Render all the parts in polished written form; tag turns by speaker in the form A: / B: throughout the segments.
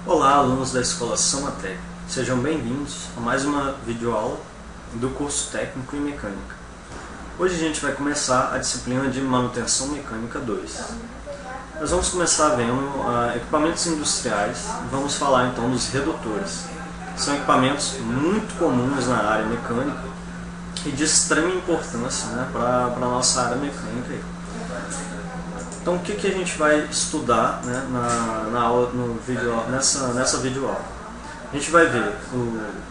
A: Olá, alunos da Escola Samatec. Sejam bem-vindos a mais uma videoaula do curso técnico em mecânica. Hoje a gente vai começar a disciplina de manutenção mecânica 2. Nós vamos começar vendo equipamentos industriais e vamos falar então dos redutores. São equipamentos muito comuns na área mecânica e de extrema importância, para a nossa área mecânica. Então, o que a gente vai estudar, na aula, nessa videoaula? A gente vai ver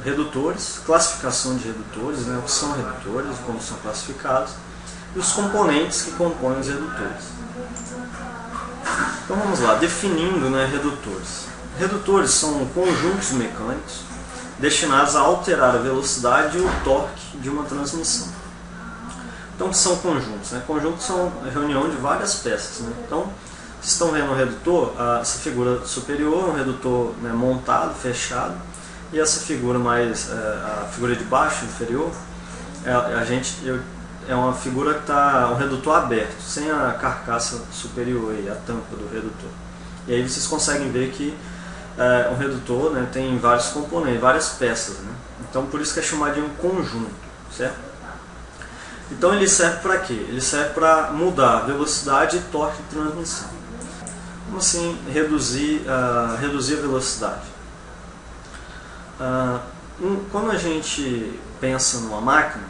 A: redutores, classificação de redutores, o que são redutores, como são classificados, e os componentes que compõem os redutores. Então vamos lá, definindo redutores. Redutores são conjuntos mecânicos destinados a alterar a velocidade e o torque de uma transmissão. Então, o que são conjuntos? Conjuntos são a reunião de várias peças. Então, vocês estão vendo o redutor, essa figura superior, um redutor montado, fechado, e essa figura a figura de baixo, inferior, é uma figura que está um redutor aberto, sem a carcaça superior, a tampa do redutor. E aí vocês conseguem ver que um redutor tem vários componentes, várias peças. Então, por isso que é chamado de um conjunto, certo? Então ele serve para quê? Ele serve para mudar a velocidade e torque de transmissão. Como assim reduzir a velocidade? Quando a gente pensa numa máquina,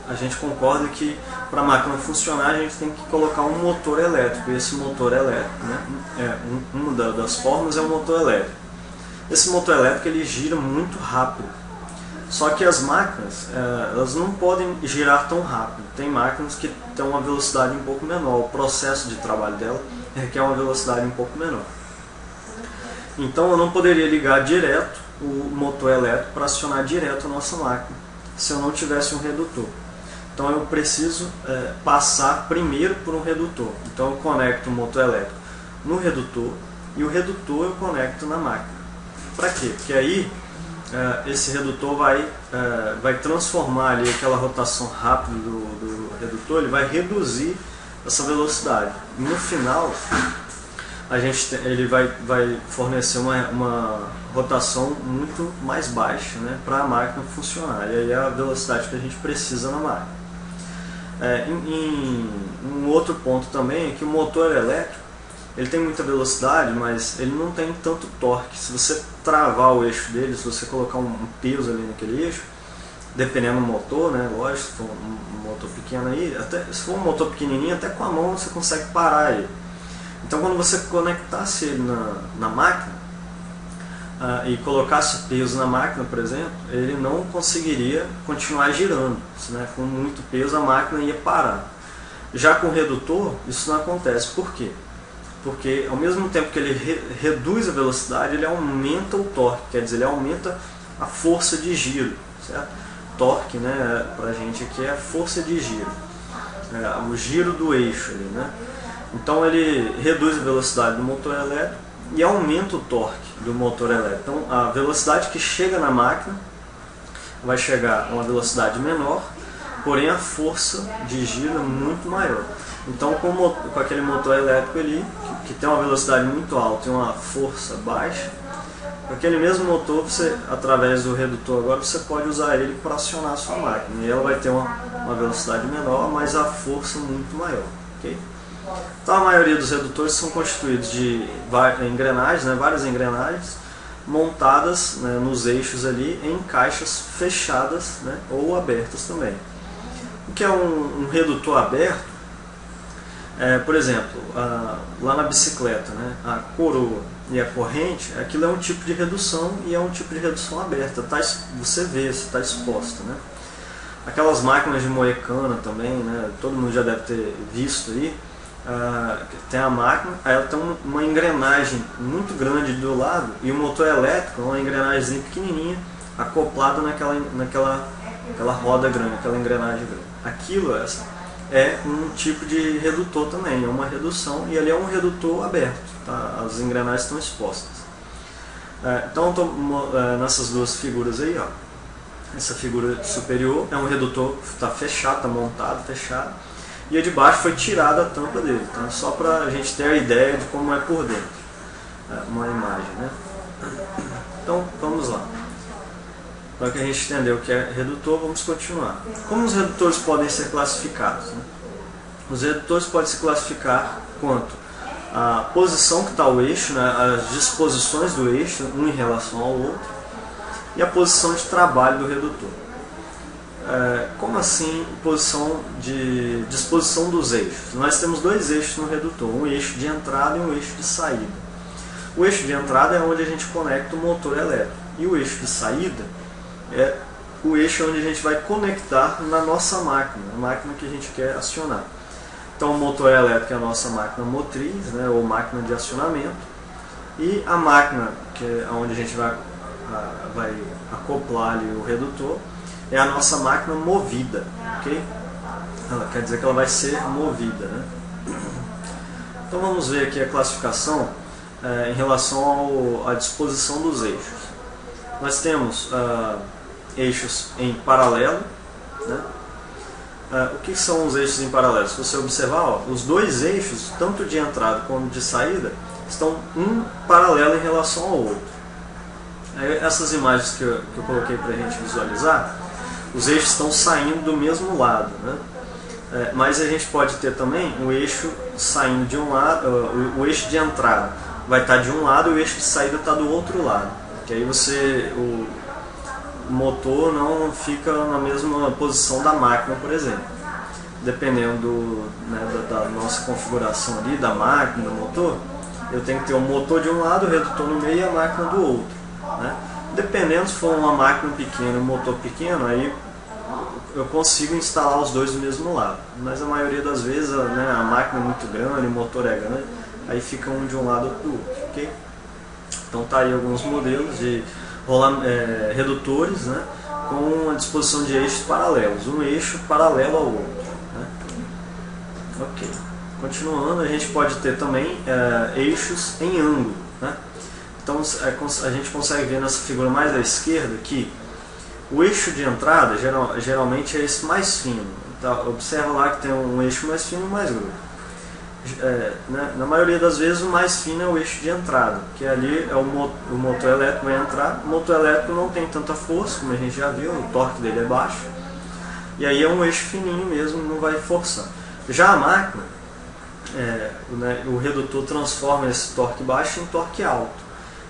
A: a gente concorda que para a máquina funcionar a gente tem que colocar um motor elétrico. E esse motor elétrico, uma das formas é o motor elétrico. Esse motor elétrico ele gira muito rápido. Só que as máquinas, elas não podem girar tão rápido. Tem máquinas que têm uma velocidade um pouco menor. O processo de trabalho dela requer uma velocidade um pouco menor. Então eu não poderia ligar direto o motor elétrico para acionar direto a nossa máquina, se eu não tivesse um redutor. Então eu preciso passar primeiro por um redutor. Então eu conecto o motor elétrico no redutor e o redutor eu conecto na máquina. Para quê? Porque aí esse redutor vai transformar ali aquela rotação rápida do redutor, ele vai reduzir essa velocidade. E no final, ele vai fornecer uma rotação muito mais baixa, para a máquina funcionar. E aí é a velocidade que a gente precisa na máquina. Um outro ponto também é que o motor elétrico ele tem muita velocidade, mas ele não tem tanto torque. Se você travar o eixo dele, se você colocar um peso ali naquele eixo, dependendo do motor, lógico, se for um motor pequeno aí, se for um motor pequenininho, até com a mão você consegue parar ele. Então quando você conectasse ele na máquina e colocasse peso na máquina, por exemplo, ele não conseguiria continuar girando. Com muito peso a máquina ia parar. Já com o redutor, isso não acontece. Por quê? Porque ao mesmo tempo que ele reduz a velocidade, ele aumenta o torque, quer dizer, ele aumenta a força de giro, certo? Torque, para a gente aqui é a força de giro, o giro do eixo ali, Então ele reduz a velocidade do motor elétrico e aumenta o torque do motor elétrico. Então a velocidade que chega na máquina vai chegar a uma velocidade menor, porém a força de giro é muito maior. Então com aquele motor elétrico ali, que tem uma velocidade muito alta e uma força baixa, com aquele mesmo motor, através do redutor agora, você pode usar ele para acionar a sua máquina. E ela vai ter uma velocidade menor, mas a força muito maior. Okay? Então a maioria dos redutores são constituídos de engrenagens, várias engrenagens, montadas nos eixos ali em caixas fechadas ou abertas também. O que é um redutor aberto? Por exemplo, lá na bicicleta, a coroa e a corrente, aquilo é um tipo de redução e é um tipo de redução aberta. Você vê, você está exposta. Aquelas máquinas de moer cana também, todo mundo já deve ter visto aí. Tem a máquina, aí ela tem uma engrenagem muito grande do lado e o motor elétrico é uma engrenagem pequenininha acoplada naquela roda grande, aquela engrenagem grande. Aquilo é um tipo de redutor também, é uma redução, e ali é um redutor aberto, as engrenagens estão expostas. Então estou nessas duas figuras aí, essa figura superior é um redutor que está fechado, está montado, fechado, e a de baixo foi tirada a tampa dele, só para a gente ter a ideia de como é por dentro, uma imagem. Então vamos lá. Para que a gente entender o que é redutor, vamos continuar. Como os redutores podem ser classificados? Né? Os redutores podem se classificar quanto a posição que está o eixo, né, as disposições do eixo, um em relação ao outro, e a posição de trabalho do redutor. Como assim posição de disposição dos eixos? Nós temos dois eixos no redutor, um eixo de entrada e um eixo de saída. O eixo de entrada é onde a gente conecta o motor elétrico, e o eixo de saída é o eixo onde a gente vai conectar na nossa máquina, a máquina que a gente quer acionar. Então o motor elétrico é a nossa máquina motriz, né, ou máquina de acionamento, e a máquina, que é onde a gente vai acoplar ali o redutor, é a nossa máquina movida, ok? Ela quer dizer que ela vai ser movida, né? Então vamos ver aqui a classificação em relação à disposição dos eixos. Nós temos eixos em paralelo, né? O que são os eixos em paralelo? Se você observar, ó, os dois eixos, tanto de entrada como de saída, estão um paralelo em relação ao outro. Essas imagens que eu coloquei para a gente visualizar, os eixos estão saindo do mesmo lado, né? Mas a gente pode ter também o eixo saindo de um lado, o eixo de entrada vai estar de um lado e o eixo de saída está do outro lado. Que aí o motor não fica na mesma posição da máquina, por exemplo. Dependendo né, da nossa configuração ali, da máquina, do motor, eu tenho que ter o motor de um lado, o redutor no meio e a máquina do outro. Né? Dependendo, se for uma máquina pequena e um motor pequeno, aí eu consigo instalar os dois do mesmo lado. Mas a maioria das vezes né, a máquina é muito grande, o motor é grande, aí fica um de um lado ou do outro. Okay? Então tá aí alguns modelos de redutores, né, com a disposição de eixos paralelos, um eixo paralelo ao outro. Né? Ok. Continuando, a gente pode ter também eixos em ângulo. Né? Então a gente consegue ver nessa figura mais à esquerda que o eixo de entrada geralmente é esse mais fino. Então, observa lá que tem um eixo mais fino e um mais grosso. Né? Na maioria das vezes o mais fino é o eixo de entrada, que ali é o motor elétrico vai entrar. O motor elétrico não tem tanta força, como a gente já viu, o torque dele é baixo, e aí é um eixo fininho mesmo, não vai forçar. Já a máquina, né, o redutor transforma esse torque baixo em torque alto,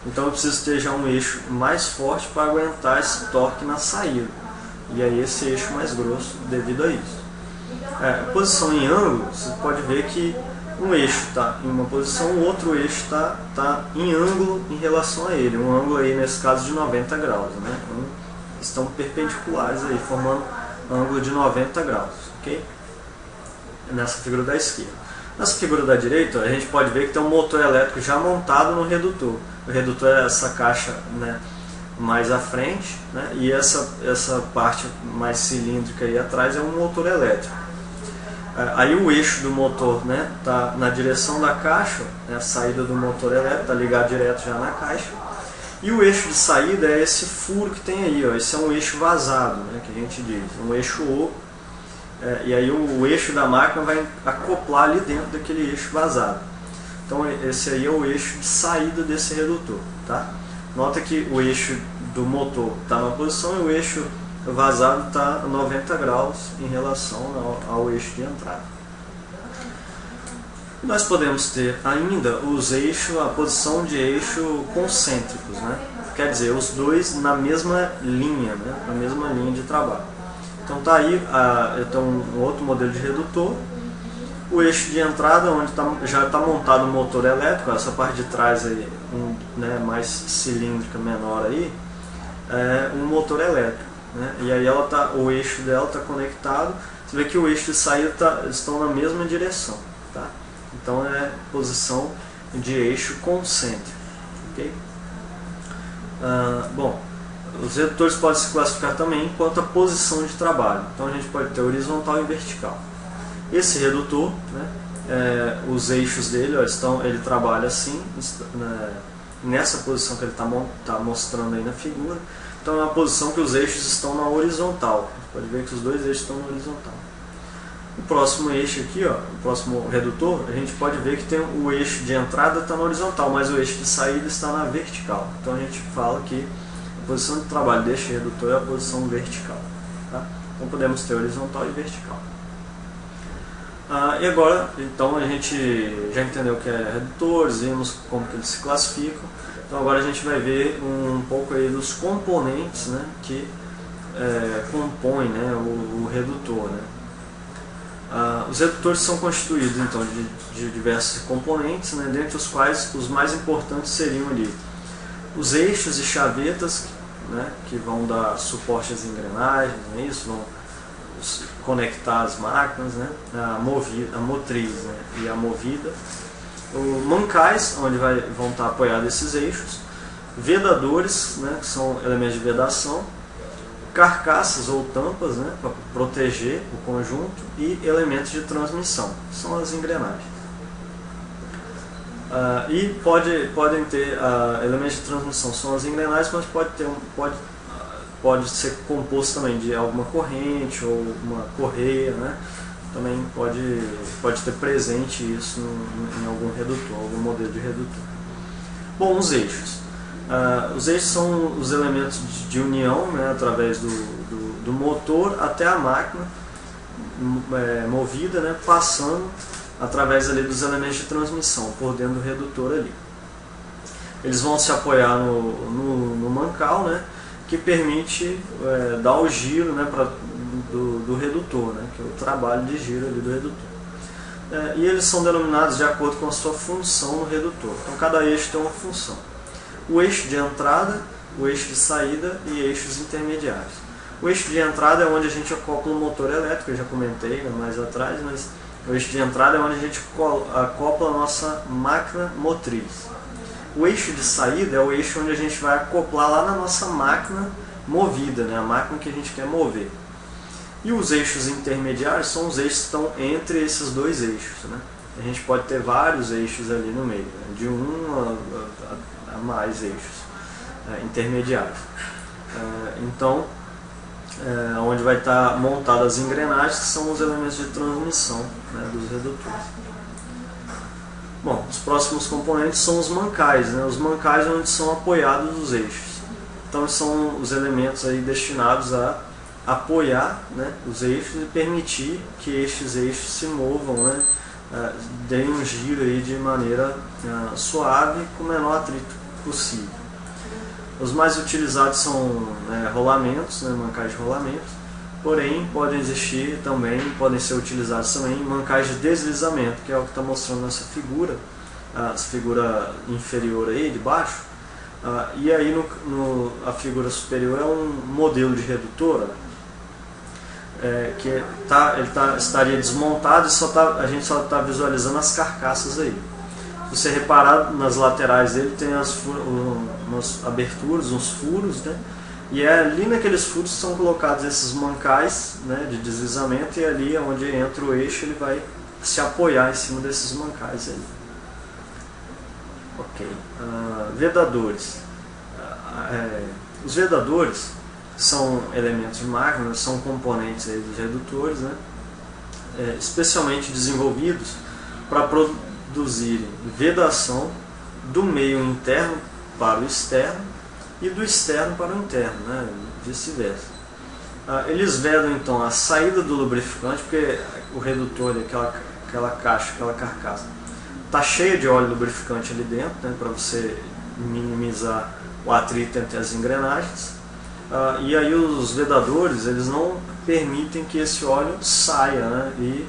A: então eu preciso ter já um eixo mais forte para aguentar esse torque na saída, e aí esse eixo mais grosso devido a isso. Posição em ângulo, você pode ver que um eixo está em uma posição, o outro eixo está em ângulo em relação a ele. Um ângulo aí, nesse caso, de 90 graus. Né? Estão perpendiculares aí, formando um ângulo de 90 graus. Okay? Nessa figura da esquerda. Nessa figura da direita, a gente pode ver que tem um motor elétrico já montado no redutor. O redutor é essa caixa, né, mais à frente, né, e essa parte mais cilíndrica aí atrás é um motor elétrico. Aí o eixo do motor está na direção da caixa, né, a saída do motor elétrico, está ligado direto já na caixa. E o eixo de saída é esse furo que tem aí, ó, esse é um eixo vazado, né, que a gente diz, um eixo oco. E aí o eixo da máquina vai acoplar ali dentro daquele eixo vazado. Então esse aí é o eixo de saída desse redutor. Tá? Nota que o eixo do motor está numa posição e o eixo vazado está a 90 graus em relação ao eixo de entrada. Nós podemos ter ainda os eixos, a posição de eixo concêntricos, né? Quer dizer, os dois na mesma linha, né? Na mesma linha de trabalho. Então tá aí um outro modelo de redutor, o eixo de entrada onde já está montado o motor elétrico, essa parte de trás aí, né, mais cilíndrica, menor aí, é um motor elétrico. Né? E aí o eixo dela está conectado, você vê que o eixo de saída estão na mesma direção. Tá? Então é posição de eixo concêntrico. Okay? Bom, os redutores podem se classificar também quanto à posição de trabalho. Então a gente pode ter horizontal e vertical. Esse redutor, né, os eixos dele, ele trabalha assim, nessa posição que ele está mostrando aí na figura. Então é uma posição que os eixos estão na horizontal. Você pode ver que os dois eixos estão na horizontal. O próximo eixo aqui, ó, o próximo redutor, a gente pode ver que tem o eixo de entrada está na horizontal, mas o eixo de saída está na vertical. Então a gente fala que a posição de trabalho deste redutor é a posição vertical. Tá? Então podemos ter horizontal e vertical. E agora, então, a gente já entendeu o que é redutores, vimos como que eles se classificam. Então agora a gente vai ver um pouco aí dos componentes, né, que compõem, né, o redutor. Né. Os redutores são constituídos então de diversos componentes, né, dentre os quais os mais importantes seriam ali os eixos e chavetas, né, que vão dar suporte às engrenagens, né, isso, vão conectar as máquinas, né, a motriz, né, e a movida. Mancais, onde vão estar apoiados esses eixos. Vedadores, né, que são elementos de vedação. Carcaças ou tampas, né, para proteger o conjunto. E elementos de transmissão, que são as engrenagens. E podem ter elementos de transmissão, são as engrenagens, mas pode ser composto também de alguma corrente ou uma correia, né? Também pode ter presente isso em algum redutor, algum modelo de redutor. Bom, os eixos. Os eixos são os elementos de união, né, através do motor até a máquina movida, né, passando através ali dos elementos de transmissão, por dentro do redutor ali. Eles vão se apoiar no mancal, né, que permite dar o giro, né, do redutor, né, que é o trabalho de giro ali do redutor. E eles são denominados de acordo com a sua função no redutor. Então cada eixo tem uma função. O eixo de entrada, o eixo de saída e eixos intermediários. O eixo de entrada é onde a gente acopla o motor elétrico, eu já comentei, né, mais atrás, mas o eixo de entrada é onde a gente acopla a nossa máquina motriz. O eixo de saída é o eixo onde a gente vai acoplar lá na nossa máquina movida, né, a máquina que a gente quer mover. E os eixos intermediários são os eixos que estão entre esses dois eixos. Né? A gente pode ter vários eixos ali no meio, né, de um a mais eixos intermediários. Então, onde vai estar montadas as engrenagens, que são os elementos de transmissão, né, dos redutores. Bom, os próximos componentes são os mancais, né? Os mancais é onde são apoiados os eixos. Então são os elementos aí destinados a apoiar, né, os eixos e permitir que estes eixos se movam, né, deem um giro aí de maneira suave e com o menor atrito possível. Os mais utilizados são rolamentos, né, mancais de rolamentos, porém podem ser utilizados também mancais de deslizamento, que é o que está mostrando nessa figura, essa figura inferior aí de baixo. E aí a figura superior é um modelo de redutora, que estaria desmontado e a gente só está visualizando as carcaças aí. Se você reparar nas laterais dele tem umas aberturas, uns furos, né? E é ali naqueles furos que são colocados esses mancais, né, de deslizamento, e ali onde entra o eixo ele vai se apoiar em cima desses mancais aí. Ok. Vedadores. Os vedadores são elementos de máquina, são componentes aí dos redutores, né, especialmente desenvolvidos para produzirem vedação do meio interno para o externo e do externo para o interno, né, vice-versa. Eles vedam então a saída do lubrificante, porque o redutor, aquela caixa, aquela carcaça, está cheia de óleo lubrificante ali dentro, né, para você minimizar o atrito entre as engrenagens. E aí os vedadores, eles não permitem que esse óleo saia, né, e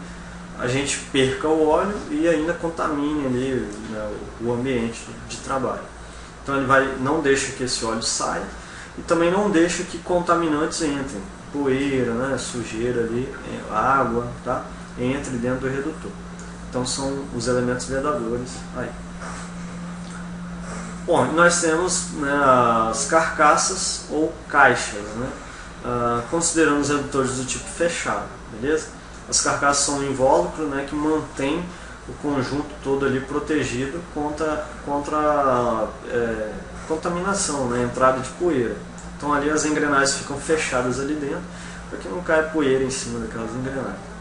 A: a gente perca o óleo e ainda contamine ali, né, o ambiente de trabalho. Então ele não deixa que esse óleo saia e também não deixa que contaminantes entrem, poeira, né, sujeira ali, água, tá, entre dentro do redutor. Então são os elementos vedadores aí. Bom, nós temos, né, as carcaças ou caixas, né, considerando os redutores do tipo fechado, beleza? As carcaças são um invólucro, né, que mantém o conjunto todo ali protegido contra contaminação, né, entrada de poeira. Então ali as engrenagens ficam fechadas ali dentro para que não caia poeira em cima daquelas engrenagens.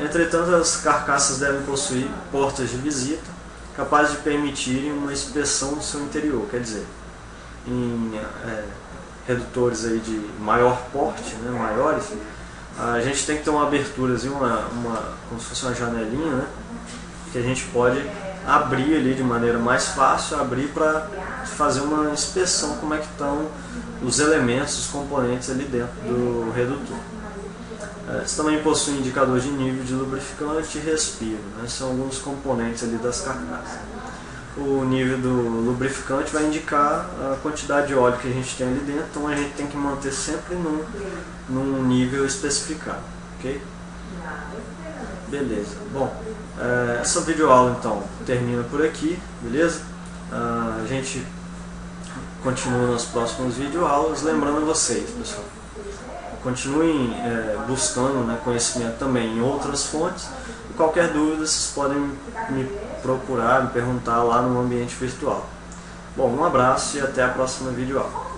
A: Entretanto, as carcaças devem possuir portas de visita capazes de permitirem uma inspeção do seu interior, quer dizer, em redutores aí de maior porte, né, maiores, a gente tem que ter uma abertura, como se fosse uma janelinha, né, que a gente pode abrir ali de maneira mais fácil, abrir para fazer uma inspeção como é que estão os elementos, os componentes ali dentro do redutor. Eles também possuem indicador de nível de lubrificante e respiro, né? São alguns componentes ali das carcaças. O nível do lubrificante vai indicar a quantidade de óleo que a gente tem ali dentro, então a gente tem que manter sempre num nível especificado, ok? Beleza. Bom, essa videoaula então termina por aqui, beleza? A gente continua nas próximas videoaulas, lembrando a vocês, pessoal, continuem buscando, né, conhecimento também em outras fontes, e qualquer dúvida vocês podem me procurar, me perguntar lá no ambiente virtual. Bom, um abraço e até a próxima videoaula.